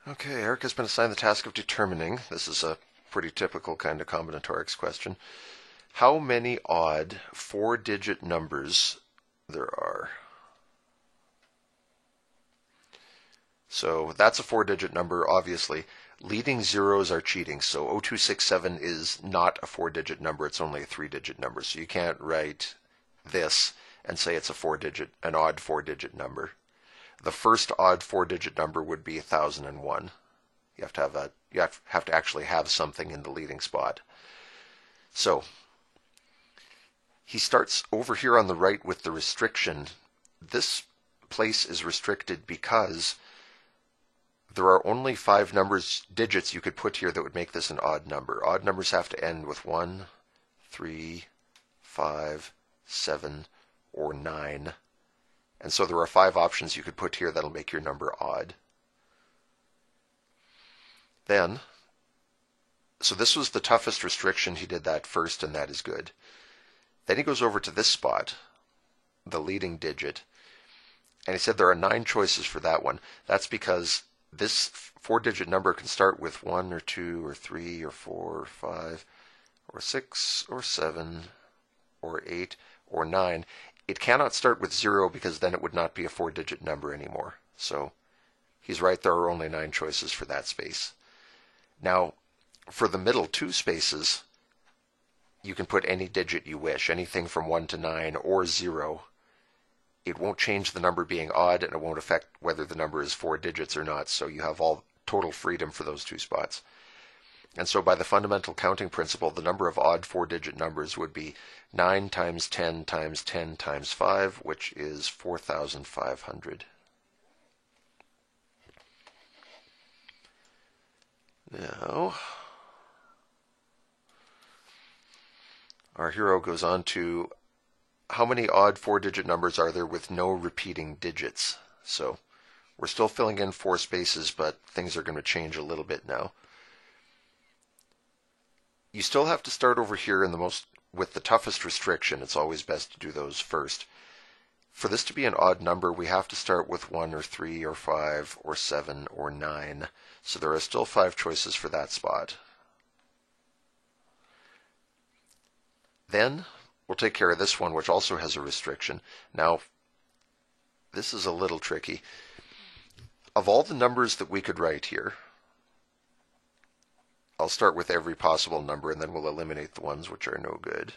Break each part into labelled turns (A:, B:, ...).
A: Okay, Eric has been assigned the task of determining, this is a pretty typical kind of combinatorics question, how many odd four-digit numbers there are. So that's a four-digit number, obviously. Leading zeros are cheating, so 0267 is not a four-digit number, it's only a three-digit number. So you can't write this and say it's an odd four-digit number. The first odd four-digit number would be 1001. You have to actually have something in the leading spot. So he starts over here on the right with the restriction. This place is restricted because there are only 5 digits you could put here that would make this an odd number. Odd numbers have to end with 1, 3, 5, 7, or 9. And so there are 5 options you could put here that'll make your number odd. Then, so this was the toughest restriction. He did that first, and that is good. Then he goes over to this spot, the leading digit, and he said there are 9 choices for that one. That's because this four-digit number can start with 1 or 2 or 3 or 4 or 5 or 6 or 7 or 8 or 9. It cannot start with 0 because then it would not be a four-digit number anymore. So he's right, there are only 9 choices for that space. Now, for the middle 2 spaces, you can put any digit you wish, anything from 1 to 9 or 0. It won't change the number being odd, and it won't affect whether the number is 4 digits or not, so you have all total freedom for those 2 spots. And so by the fundamental counting principle, the number of odd four-digit numbers would be 9 times 10 times 10 times 5, which is 4,500. Now, our hero goes on to how many odd four-digit numbers are there with no repeating digits? So we're still filling in 4 spaces, but things are going to change a little bit now. You still have to start over here with the toughest restriction. It's always best to do those first. For this to be an odd number, we have to start with 1 or 3 or 5 or 7 or 9. So there are still 5 choices for that spot. Then we'll take care of this one, which also has a restriction. Now, this is a little tricky. Of all the numbers that we could write here, I'll start with every possible number, and then we'll eliminate the ones which are no good.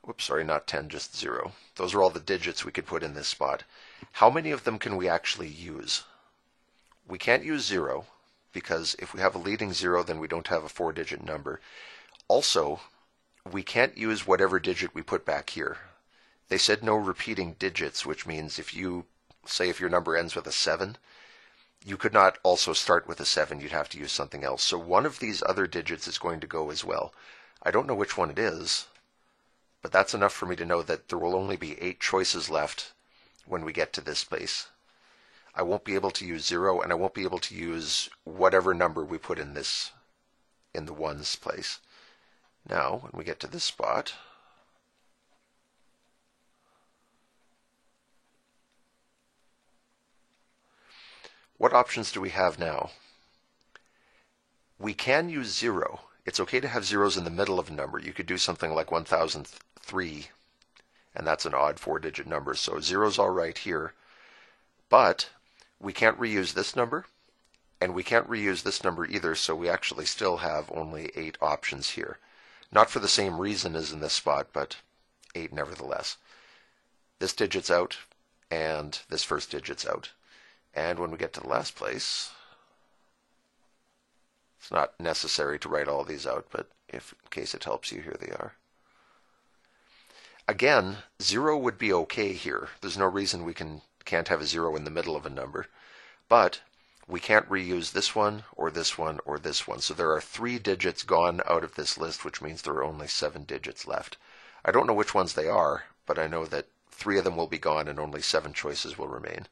A: Whoops, sorry, not 10, just 0. Those are all the digits we could put in this spot. How many of them can we actually use? We can't use 0, because if we have a leading 0, then we don't have a 4-digit number. Also, we can't use whatever digit we put back here. They said no repeating digits, which means if your number ends with a 7, you could not also start with a 7. You'd have to use something else. So one of these other digits is going to go as well. I don't know which one it is, but that's enough for me to know that there will only be 8 choices left when we get to this place. I won't be able to use 0, and I won't be able to use whatever number we put in the ones place. Now, when we get to this spot, what options do we have now? We can use 0. It's okay to have zeros in the middle of a number. You could do something like 1003, and that's an odd 4-digit number. So 0's all right here, but we can't reuse this number, and we can't reuse this number either, so we actually still have only 8 options here. Not for the same reason as in this spot, but 8 nevertheless. This digit's out, and this first digit's out. And when we get to the last place, it's not necessary to write all these out, but in case it helps you, here they are. Again, 0 would be okay here. There's no reason we can't have a 0 in the middle of a number. But we can't reuse this one, or this one, or this one. So there are 3 digits gone out of this list, which means there are only 7 digits left. I don't know which ones they are, but I know that 3 of them will be gone and only 7 choices will remain.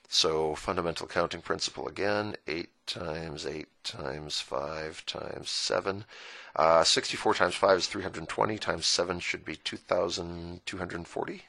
A: So fundamental counting principle again, 8 times 8 times 5 times 7. 64 times 5 is 320, times 7 should be 2,240.